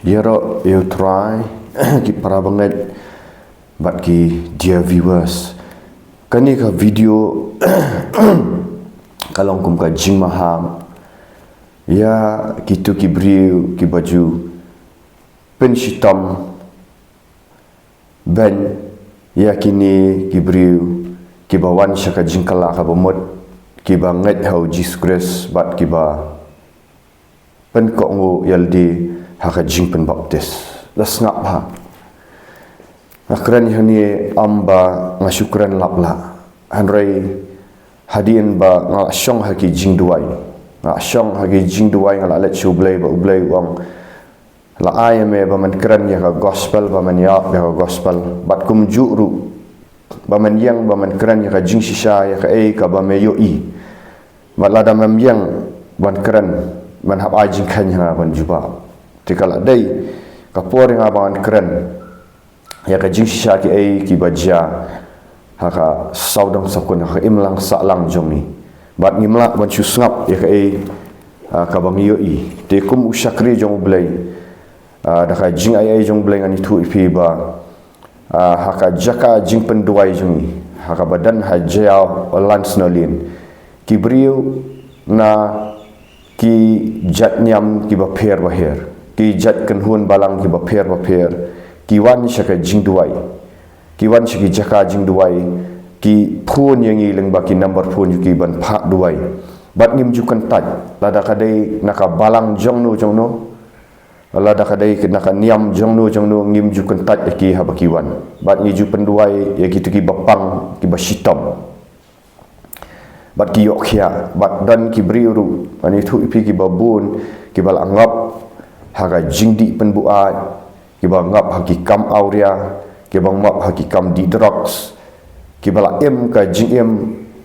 Yero you try ki para banget bat ki dear viewers kani ka video kalong kum ka jing maham ya kitu ki briu ki baju pen shitam ben ya kini ki briu ki bawan syaka jing kala ka bomot ki banget hau Jesus bat ki ba pen ko ngo yaldi haka jing pen baptis das ngap ha akran hani amba ngashukran lapla hanrai hadin ba ngashong haki jing duai ngashong haki jing duai ngala let chublay ba ublay wang la ayame ba man kran ya ka gospel ba man ya ka gospel bat kum juru ba man yang ba man kran ya ka jing shisha ya ka ka ba me yo i bat la da mam yang ban kran man hab ajing kan ya ban juba tikala dai kapor nga bangan keren ya ka jing shisha ki bajia haka saudang sakun haka imlang salang jomi bat ngimla ban susngap ya ka bang yoi te kum usyakri jong blai da ka jing ai jong blai ngani tu ipi ba haka jaka jing penduai jomi haka badan hajia lans nolin kibriu na ki jatnyam ki ba pher bahir ki jat kenhun balang ki bapher ki wan syaka jing duai ki wan syaki jaka jing duai ki phun yang ileng baki number phun ki ban pha duai bat ngim jukan taj lada kadai naka balang jongno lada kadai naka niam jongno ngim jukan taj ki habaki wan bat ngi ju penduai ya ki bapang ki basitam bat ki yokhya bat dan ki briuru ani thu ipi ki babun ki balangap haka jingdi penbuat kiba ngap haki kam auria kiba ngap haki kam di drugs kiba em ka jing em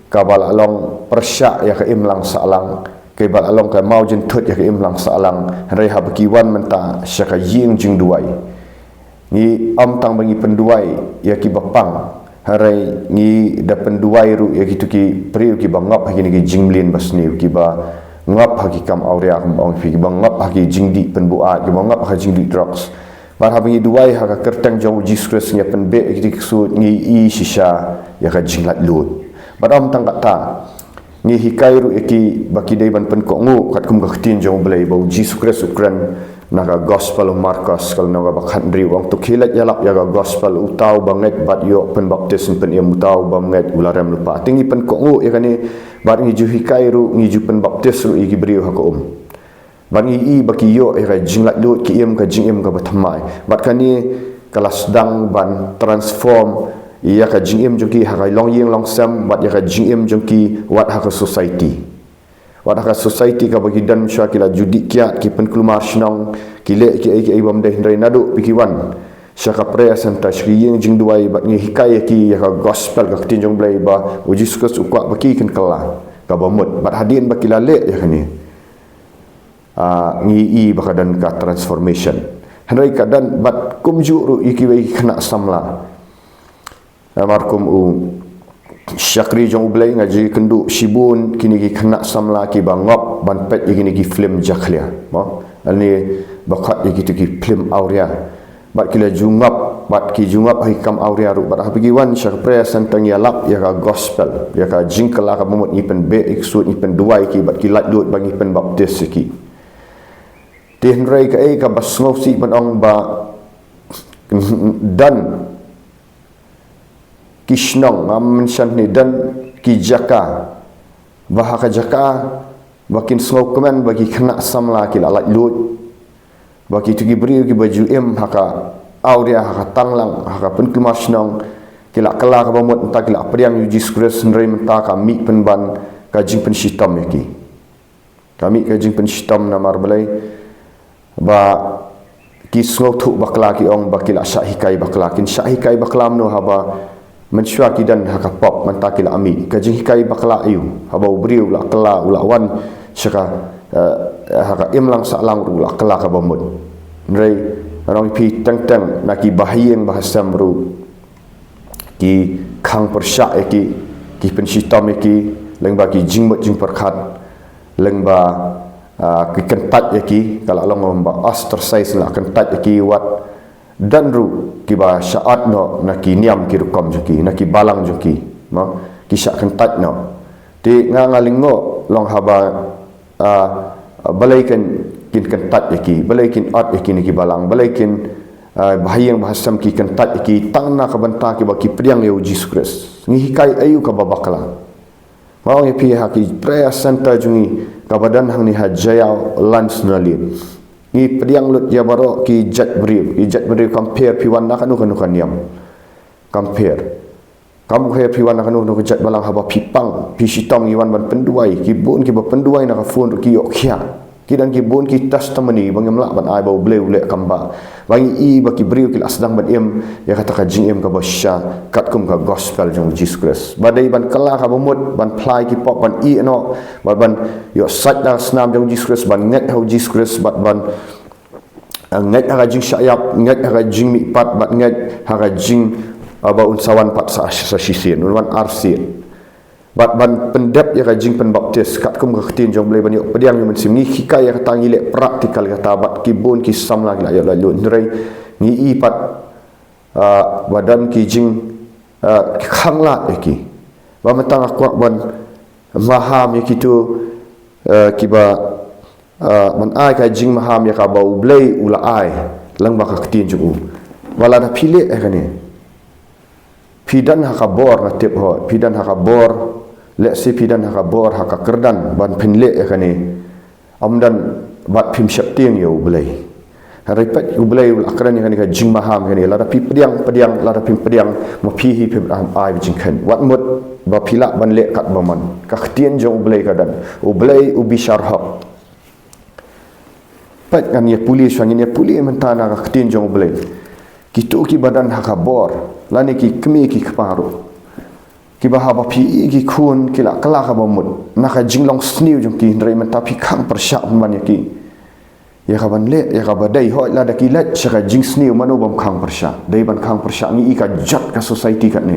ka bala long persya ya ka im lang salang kiba long ka mau jin thut ya ka im lang salang rei habaki wan menta syaka ying jing duai ni am tang bangi penduai ya kiba pang harai ni da penduai ru ya kitu ki priu kiba ngap haki ni jing mlin basni kiba ngap haki kam aurea kum fi bang ngap haki jingdi penbuat bang ngap haki jingdi drugs bar habi duai haka kertang jauh Jesus nya penbe ki su ngi i shisha ya ka jinglat lut badam tang kata ngi hikairu eki baki dai ban pen ko ngu kat kum ka tin jauh belai bau Jesus ukran naga gospel Markus kal naga bakhan ri wang tu khilat yalap ya ga gospel utau banget bat yo pen baptism pen yam utau banget ularem lupa tingi pen ko ngu ya kani bar ngi ju hikairu ngi ju pen baptis ru igi brio haka bar ngi i baki yo ya ga jinglat lut ki em ka jing em ka bathamai bat kani kala sedang ban transform ya ka jing em jongki haka long yeng long sam bat ya ka jing em jongki wat haka society wadaka society ka bagi dan syakila judi kiat ki penkelumar senang kile ki ai bam deh ndai nadu pikiwan syaka prayer santa shri yeng jing duai bat ngi hikai ki ya ka gospel ka tinjong blai ba uji sukas ukwa baki kan kala ka bamut bat hadin baki lale ya kani ngi i bakadan ka transformation handai ka dan bat kumju ru iki bai kena samla amarkum syakri jong ublay ngaji kendu shibun kini ki kena samla ki bangop ban pet kini ki film jaklia mo ani bakat ki tu ki film auria bat kila jungap bat ki jungap hikam auria ru bat habigi wan syak prayer santang ya lap ya ka gospel ya ka jingkala ka momot ni pen be iksud ni pen duai ki bat ki lat dut bagi pen baptis ki tin rai ka ka basngau si ban ong ba dan kishnong amenshan ni dan kijaka bahaka jaka bakin sngau kemen bagi kena samla ki lalat lut bagi tu gibri ki baju em haka auria haka tanglang haka penkelmar snong kila kala ka bamot entak kila priang yuji skres nrei menta kami penban kajing penshitam yaki kami kajing penshitam namar belai ba ki sngau thu bakla ki ong bakila syahikai bakla kin syahikai baklam no haba mensyaki dan haka pop mentakil ami kajing hikai bakla ayu haba ubriu la kala ulawan syaka haka imlang salang ula kala ka bamut nrei orang pi tang naki bahiyeng bahasam ru ki khang persya ki penshitam ki leng ba ki jingmot jing perkhat leng ba ki kentat yaki kalau long ba ostracize la kentat yaki wat dan ru ki ba syaat no naki niam ki rukom joki naki balang joki ma ki syak kentat no ti ngaling ngo long haba balaikan kin kentat yaki balaikin at yaki niki balang balaikin bahayang bahasam ki kentat yaki tangna ka banta ki ba ki priang yo Jesus Christ ngi hikai ayu ka babakala mau ye pi haki prayer center jungi kabadan hang ni hajaya lunch nalin ni priang lut ya baro ki jat beri compare pi wan nakanu kanu kaniam compare kamu kaya pi wan nakanu no jat balang haba pi pang pi sitong iwan ban penduai ki bon ki ba penduai na ka phone ki yok khia ki dan ki bon ki testimony bangam la ban ai ba ble kamba bangi i ba ki beri ki asdang ban em ya kata ka jing em ka basya kat kum ka gospel jong Jesus Christ badai ban kala ka bomut ban plai ki pop ban i no ban yo sat da snam jong Jesus Christ ban nget how Jesus Christ ban nget ha jing syayap nget ha jing mi pat ban nget ha jing ba unsawan pat sa sisien ban arsi ban pendep ya ka jing pen baptis kat kum ka tin jong blai ban yo pediang yo mensim ni hikai ya kata ngile praktikal kata bat ki bon ki sam la ya la lu ndrai ni i pat badan ki jing khangla eki ba matang akwa ban maham ya kitu ki ba man ai ka jing maham ya ka ba blai ula ai lang ba ka tin ju wala da pile ka ni pidan ha ka bor na tip ho pidan ha ka bor le si pidan ha ka bor ha ka kerdan ban pinle ka ni amdan bat pim syap tiang yo blai repet ublai akran ni ka jing maham ka ni la da pi pediang la da pim pediang ma pi hi pim ai jing kan wat mut ba pila ban le kat baman ka khtian jo ublai ka dan ublai ubi syarha pat kan ye polis wang ni polis mentana ka khtian jo ublai kitu ki badan ha ka bor lani ki kemi ki kparu ki bahaba pi ki khun ki la kala ka bamut na ka jinglong sniu jong ki ndrai men tapi khang persyak man ki ya ka ban le ya ka badai ho la da ki let saka jing sniu manu bam khang persyak dai ban khang persyak ni ka jat ka society kat ni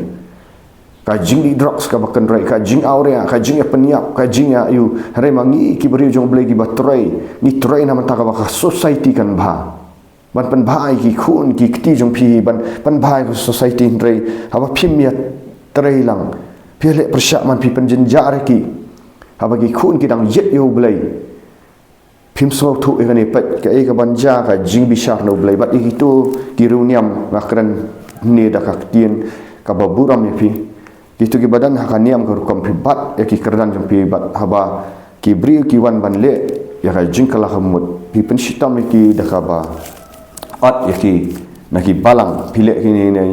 ka jing di drugs ka bakan rai ka jing aurea ka jing ya peniap ka jing ya yu hare mangi ki beri jong blai ki batrai ni trai na man ta ka ba society kan ba ban pan bhai ki khun ki kti jong pi ban pan bhai ko society ndrai haba phim ya trai lang pile persyak man pi pen jenjar ki haba ki khun ki dang jet yo blai phim so thu e ni pat ka e ka banja ka jing bishar no blai bat itu ki runiam ngakran ni da ka tien ka baburam ya pi itu ki badan ha niam ka rukom pi bat ya ki kerdan jong pi bat haba ki bri ki wan ban le ya ka jing kala hamut pi pen sitam ki da ka ba at yaki naki balang pilek kini ni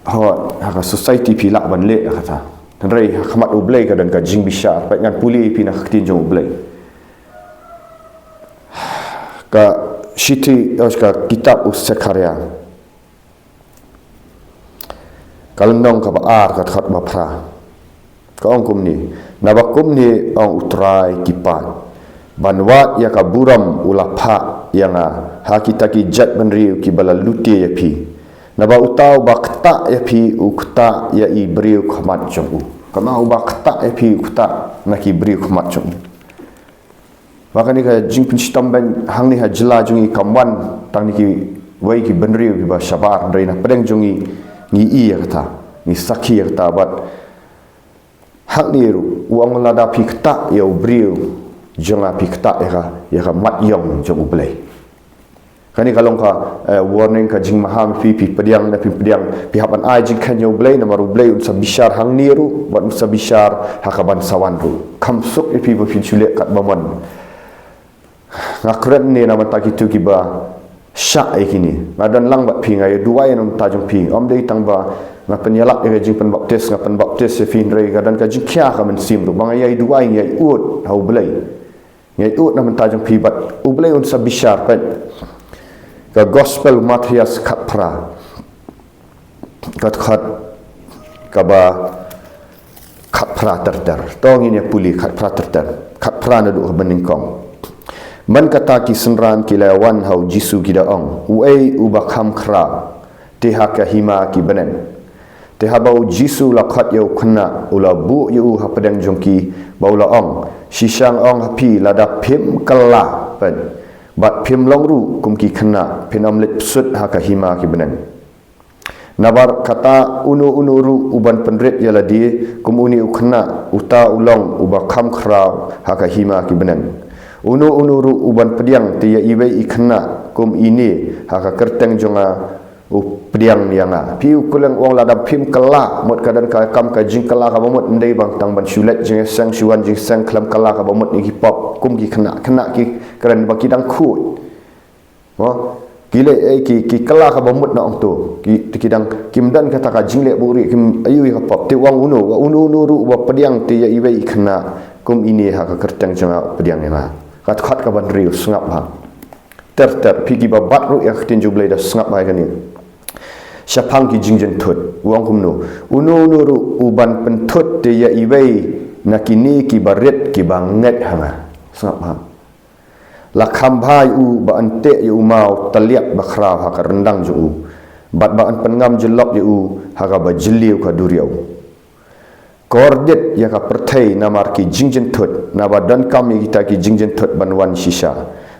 hot haka society pilak ban le kata tenrai khamat ublai ka dan ka jing bishar pat ngan puli pi nak tin jong ublai ka shiti ka kitab Zekaria kalendong ka baar ka khat ba phra ka ong kum ni nabakum ni ong utrai kipat banwat ya ka buram ulapha yang ha kita ki jat benriu ki bala luti ya pi na ba utau ba kta ya pi ukta ya i briu khmat jong kama ba kta ya pi ukta na ki briu khmat jong maka ni ka jing pin sitam ban hang ni ha jela jong i kamwan tang ni ki wai ki benriu ki ba shabar ndai na pedeng jong i ni i ya kata ni sakhi ya kata bat hak ni ru wang lada pi kta ya briu jangan pikta ya mat yong jong ublai kani kalong ka warning ka jing maham pi pediang na pi pediang pi hapan ai jing kan yo ublai na maru ublai unsa bishar hang niru wat unsa bishar hakaban sawan ru kamsuk pi bo pinchule kat baman ngakren ni na mata kitu kiba syak ikini ngadan lang bat pi ngai dua yang ta jong pi om dei tang ba ngapen yalak ya jing pen baptis se fin rei gadan ka jing kya ka men sim ru bang ai dua yang ut hau ublai ngai ut na menta jong pi bat ublai un sabishar pen ka gospel Matias khat pra kat ka ba khat pra ter tong ini puli khat pra ter khat pra na du beningkong man kata ki senran ki lawan hau jisu ki daong uai ubakam kra teha ka hima ki benen teha bau jisu la khat yo khna ula bu yu ha pedang jong ki baula ong shisang ong hapi lada pim kala pen bat pim long ru kum ki khna phinam let sut ha ka hima ki benen nabar kata unu ru uban penret yala di kum uni ukhna uta ulong uba kham khrau ha ka hima ki benen unu ru uban pediang ti ya iwe ikhna kum ini ha ka kerteng jonga pediang yanga piu kulang wong lada pim kala mot kadan ka kam ka jing kala ka bomot ndai bang tang ban sulet jing sang suan jing sang klam kala ka bomot ni hip-hop kum ki kena ki keren baki dang khut gile ki kala ka bomot na ong tu ki dang kimdan kata ka jing le buri kim ayu ka pop ti wang unu ru wa pediang ti ya iwe kena kum ini ha ka kerteng jonga pediang yanga kat ka ban riu sngap ha ter pigi babat ru ya tinju blai da sngap ha kan Syapang ki jingjen tut uang kumno unu ru uban pentut te ya iwei nakini ki baret ki banget hanga sangat paham lakham bhai u ba ante yu mau taliak bakhra ha ka rendang ju bat ba an pengam jelok yu ha ka bajliu ka duriau kordet ya ka perthai namar ki jingjen tut na badan kami kita ki jingjen tut banwan shisha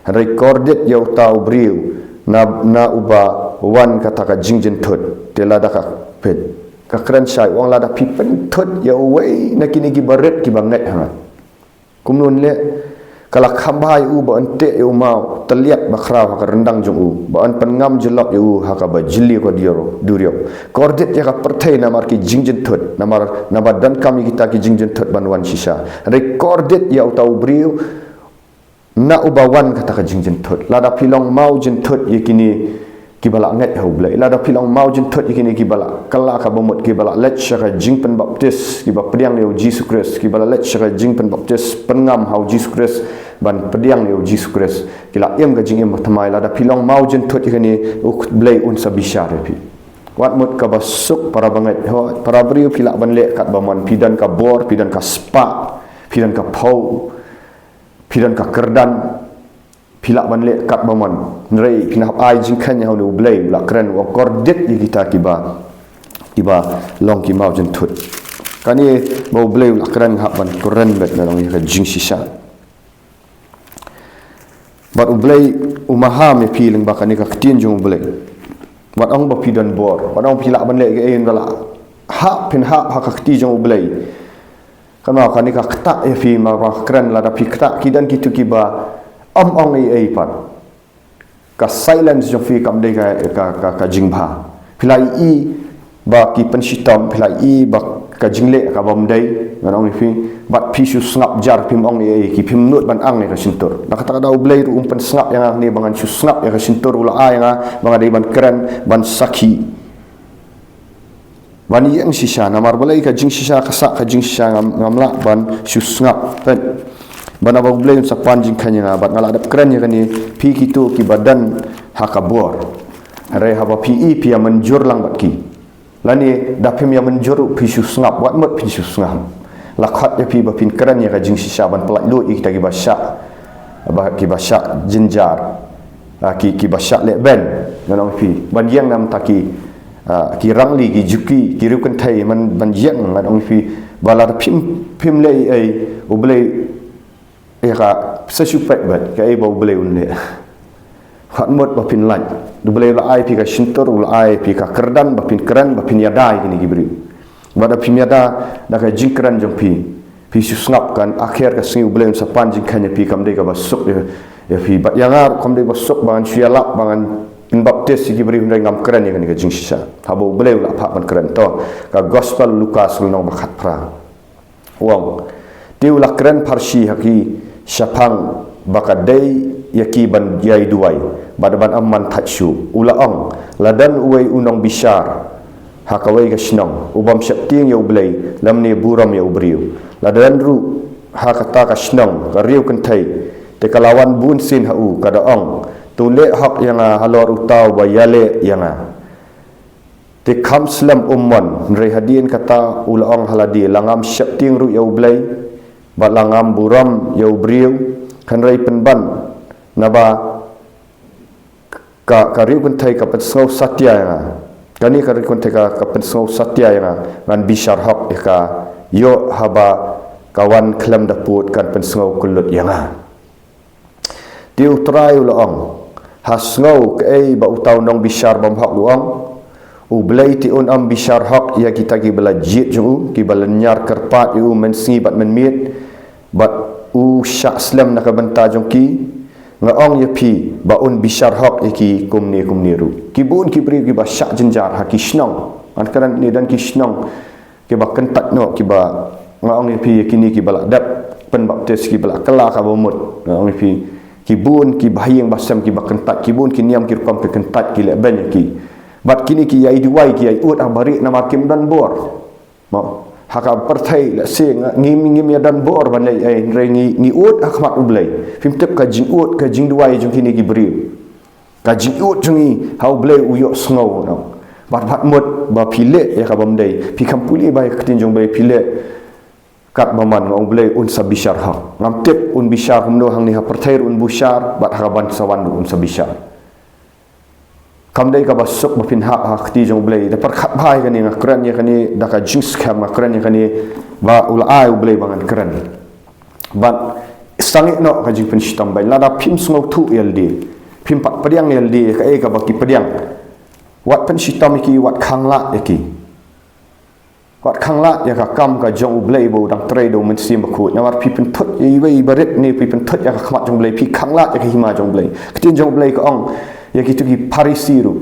hari kordet ya tau briu na uba wan kata ka jingjen tut telada ka pet ka kran sai wang lada pipen tut ya wei nakini ki baret ki banget ha kumnun le kala khambai u ba ante yu mau taliak bakhra ka rendang jung u ba an pengam jelok yu ha ka bajli ko durio kordet ya ka perthai namar ki jingjen tut namar nabadan kami kita ki jingjen tut banwan shisha re kordet ya utau briu na ubawan kata ka jingjen tut lada pilong mau jen tut yakini kibala nget hau blai lada pilong mau jen tut yakini kibala kala ka bomot kibala let syaka jingpen baptis kiba pediang yo Jesus Christ kibala let syaka jingpen baptis pengam hau Jesus Christ ban pediang yo Jesus Christ kila em ka jingem thamai lada pilong mau jen tut yakini blai un sabisha repi wat mut ka basuk para banget para beriu pila ban le kat baman pidan ka bor pidan ka spa pidan ka pau pidan ka kerdan pilak ban le kat baman nrei pinah ai jingkan ya hu blai la kren wa kordet di kita kiba long ki mau jen tut kani mau blai la kren hak ban koren bet na long ka jing sisa bat blai umaha me piling bakani ka tin jung blai bat ong ba pidan bor bat ong pilak ban le ke en bala ha pin ha ka ti jung blai kana kani ka kta ya fi ma kren la da pi kta kidan kitu kiba ong ai pan ka silence jo fi kam de ka jingba pilai i ba ki penshitam pilai i ba ka jingle ka bom dai ngon fi bat pi su snap jar pim ong ai ki pim nut ban ang ne ka sintur na kata da ublai ru umpen snap yang ni bangan su snap ya ka sintur ula ai nga bangan dai ban keren ban saki wani yang sisa namar balai ka jing sisa kasak ka jing sisa ngamla ban susngap pen bana ba blame sa panjing kanya bat ngala adap keren ya kani pi kitu ki badan hakabor hare haba pi pi yang menjur lang bat ki lani dapim yang menjur pi susngap wat mot pi susngap lakhat ya pi ba pin keren ya ka jing sisa ban pelak lu kita ki basya ba ki basya jinjar ki basya le ben ngono pi ban yang nam taki ki rangli ki juki ki rukan thai man yang ngan ong fi bala phim le ai uble e ka sa supet bat ka ai ba uble unle khat mot ba pin lan uble la ai pi ka shintor ul ai pi ka kerdan ba pin kran ba pin yadai ni gibri bada pin yada da ka jingkran jong pi susngap kan akhir ka singi uble sa pan jingkanya pi kam de ka basuk ya fi ba yangar kam de basuk bangan syalak bangan in baptis si beri hundai ngam keren yang ni ka jing sisa habo boleh la pha man keren to ka gospel Lukas nong bakhat pra wong tiu la keren parsi haki syapang bakadai yaki ban yai duai badaban amman tachu ula ong ladan uai unong bishar hakawai ka shnong ubam syapting ya ublai lamne buram ya ubriu ladan ru hakata ka shnong ka riu kentai te kalawan bun sin hau kada ong tule hak yang halor utau bayale yang te kham slam umman rehadien kata ulaong haladi langam syapting ru yau blai ba langam buram yau briu kan rai penban naba ka riu kuntai ka pensau satya yang kani ka riu kuntai ka pensau satya yang ngan bishar hak ka yo haba kawan kelam daput kan pensengau kulut yang tiu try ulang hasngau ke ba utau nong bishar bam hak luang ublai ti un am bishar hak ya kita ki bala jit ju ki bala nyar kerpat yu mensi bat menmit bat u syak slam nak benta jong ki ngaong ya pi ba un bishar hak ki kumni ru ki bun ki bri ki ba syak jenjar hak ki snong an kan ni dan ki snong ki ba kentat no ki ba ngaong ya pi kini ki bala dap pen baptis ki bala kala ka bomut ngaong ya pi kibun ki bahayang basam ki bakentat kibun ki niam ki rukam ki kentat ki leben ki bat kini ki yai diwai ki yai ut abari nama kim dan bor mau haka pertai la se ngim ya dan bor ban lai ai rengi ni ut akmat ublai fim tep ka jing ut ka jing diwai jung kini ki beri ka jing ut jungi hau blai uyok sngau no bat mut ba pile ya ka bamdai pi kampuli bai ketin jong bai pile kat baman ngong blai un sabishar hak ngam tip un bishar humno hang ni ha perthair un bushar bat haraban sawan un sabishar kam dai ka basuk bapin hak ti jong blai da par khat bhai kani ngakran ya kani da ka jings kham ngakran ya kani ba ula ai blai bangan kran bat sangi no ka jing pen stam bai lada phim sngau thu yaldi phim pat padiang yaldi ka baki padiang wat pen stam ki wat khangla ki wat khangla ya ka kam ka jong ublai bo dang trei do men sim khu na war pi pen thot yi wei baret ni pi pen thot ya ka khmat jong blai pi khangla ya ka hima jong blai ktin jong blai ka ong ya ki tu ki parisiru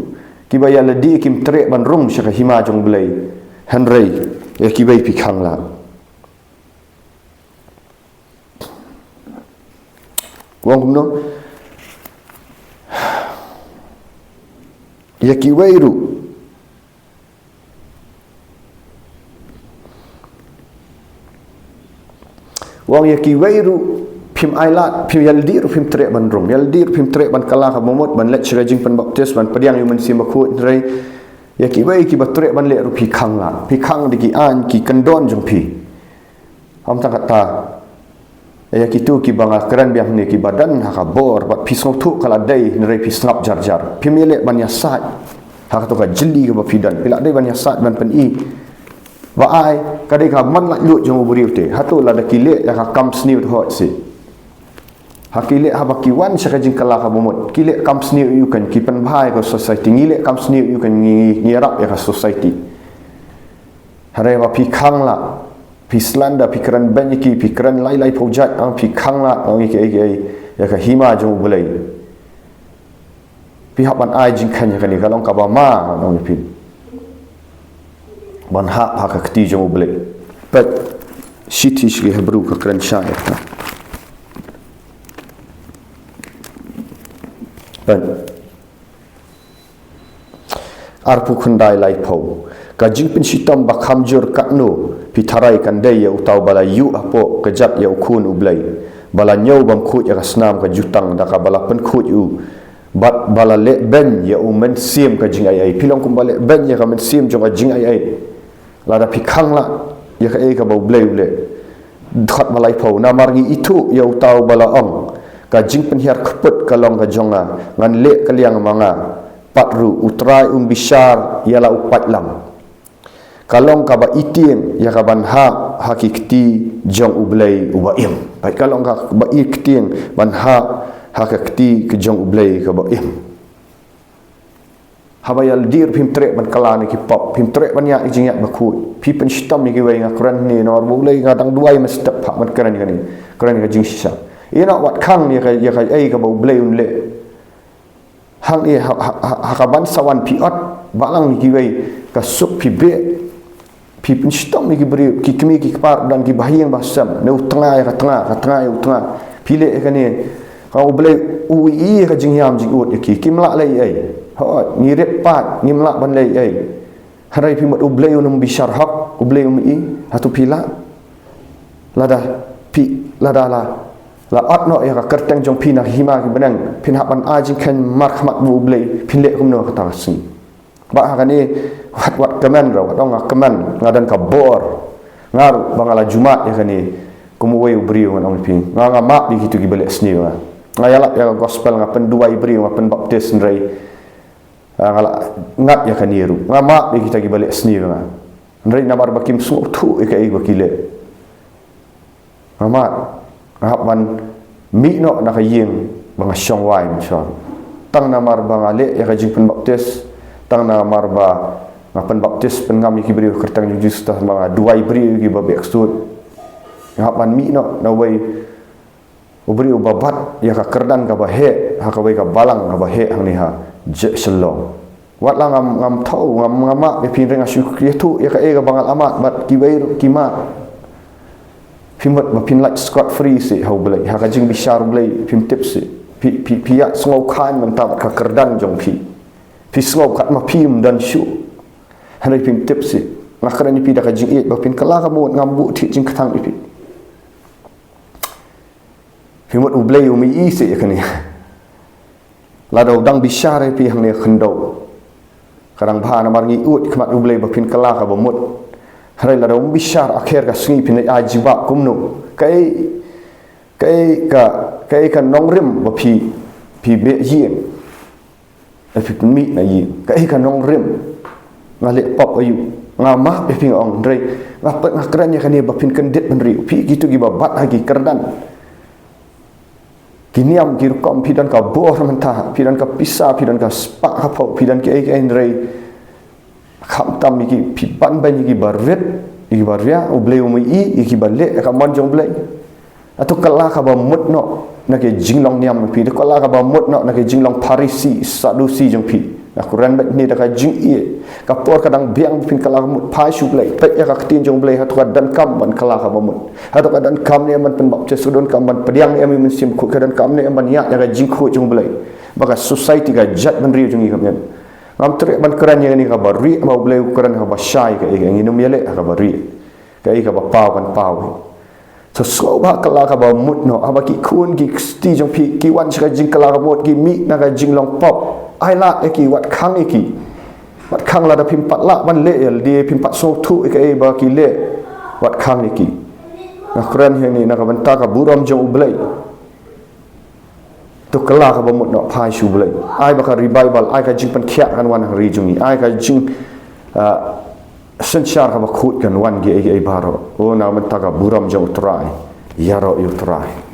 ki ba ya ladi kim tre ban rum sha ka hima jong blai hanrei ya ki bai pi khangla wong no ya ki wei ru wang ya ki wairu phim ailat phim yaldir phim tre ban rum yaldir phim tre ban kala ka momot ban lech rajing pan baptis ban padiang yu men sim khu rei ya ki wai ki batre ban le ru phi khang la phi khang di ki an ki kandon jong phi ham ta kata ya ki tu ki banga kran biang ni ki badan ha ka bor bat phi song thu kala dai rei phi snap jar jar phim le ban ya sat ha ka to ka jilli ka ba phi dan pila dai ban ya sat ban pen i wa ai kadai ka man la lut jong buri te hatu la da kile ya ka kam sniu hot si hakile ha ba ki wan sha ka jing kala ka bomot kile kam sniu yu kan ki pen bhai ko society ngile kam sniu yu kan ngi rap ya ka society hare wa pi khang la pi slanda pi kran ban ki pi kran lai project ang pi khang la ang ki ya ka hima jong bulai pi hap ban ai jing kan ya kan ni kalong ka ba ma nong pi ban ha ka kti jong blek pat shiti shi hebru ka kran shair ta pat arpu khundai lai pho ka jing pin shitam ba khamjur ka no pitharai kan dei ya utau bala yu apo ka jat ya khun ublai bala nyau bam khu ya snam ka jutang da ka bala pen khu yu bat bala le ben ya men sim ka jing ai pilong kum bala ben ya ka men sim jong ka jing ai lada pi khang la ya ka ka bau blei ble dhat malai pho na margi itu ya utau bala ong ka jing pen hiar khput ka long ka jonga ngan le ka liang manga patru utrai bishar ya la upat lam kalong ka ba iting ya ka ban ha hakikti jong ublei ubaim bai kalong ka ba iting ban ha hakikti ke jong ublei ka ba im habayal dir phim tre ban kala ni ki pop phim tre ban ya jing ya bakhu phi pen stam ni ki wai ngakran ni nor bulai ngadang duai mas step phak ban kran ni kran jing sisa ina wat khang ni ka ya ka ai ka bau blai un le hang e ha ka ban sawan pi ot balang ni ki wai ka sup pi be pi pen stam ni ki beri ki kemi ki par dan ki bahiyang basam ne tengah ya ka tengah ya tengah pile ka ni ka blai ui ka jing yam jing ut ki kimla lai ai hot ni ret pat ni mlak ban lai ai harai pi mat ublei unum bishar hak ublei i hatu pila lada la at no ya ka kerteng jong pina hima ki benang pin hak ban ajing kan marhamat bu ublei pin le kum no ka tasi ba ha ni wat kemen ro dong kemen ngadan ka bor ngar bangala jumat ya kani kumu wei ubri ngam pi nga mak di kitu ki balik sni ngayala ya gospel ngapen dua ibri ngapen baptis nrai ngala ngat ya kaniru ngama be kita gi balik sni nga nrai namar bakim su thu e kai bakile ngamat ngap man mi no na kayeng bang syong wai mchon tang na mar bang ale ya kajing pen baptis tang na mar ba ngapen baptis pen ngam ki beri kertang jus ta bang duai beri ki ba beksud ngap man mi no na wai ubri ubabat ya ka kerdan ka bahe ha ka wai ka balang ka bahe hang ni ha je shalom wat lang ngam thau ngam ngama be pin reng asu kriatu ya ka e ka bangal amat bat ki wai ki ma Pimot bapin like scot free si hau belai ha kajing bishar belai pim tip si pi ya sngau khan mentap ka kerdan jong pi sngau kat ma pim dan shu hanai pim tip si ngakran ni pi da kajing it bapin kala ka mot ngambu thi jing kthang pi pimot ublai umi i si yakani la do dang bishar pi hang ne khandau karang bha na mar ngi ut khmat ublai bapin kala ka bomot hari la dong bishar akhir ka sungi pinai ajiba kumnu kai ka nongrim ba pi be yin pi mi na yin kai ka nongrim ngale pop ayu ngama be ping ong dre ngapa ngakran ya kan ba pin kendet benri pi gitu gi babat lagi kerdan kiniam gi kom pi dan ka bor mentah pi dan ka pisa pi dan ka spak hapau pi dan ki ai dre kham tam iki pi ban ban iki barvet iki barvia ublei umi iki balle ka monjong blei atau kala ka ba mutno na ke jinglong niam pi de kala ka ba mutno na ke jinglong parisi sadusi jong pi na kuran bat ni da ka jing i ka por kadang biang pin kala mut pa shu blei pet ya ka tin jong blei hatu ka dan kam ban kala ka ba mut hatu ka dan kam ni man pen bap che sudon kam ban pediang ni min sim ku ka dan kam ni ban ya ka jing khu jong blei baka society ka jat ban ri jong i kam ngam tre ban keran yang ni ka bari ma boleh keran ka basai ka yang inum yele ka bari ka ka ba pau kan pau so so ba kala ka ba mut no aba ki kun ki sti jong pi ki wan ka jing kala ka mot ki mi na ka jing long pop ai la ki wat khang ki wat khang la da pim pat la ban le el di pim pat so thu ka ba ki le wat khang ki na keran yang ni na ka banta ka buram jong ublai tu kala ka bamut no phai shu blai ai ba ka revival ai ka jing pan khia kan wan ri jungi ai ka jing senchar ka ba khut kan wan gi ai baro o na man ta ka buram jong trai yaro yu trai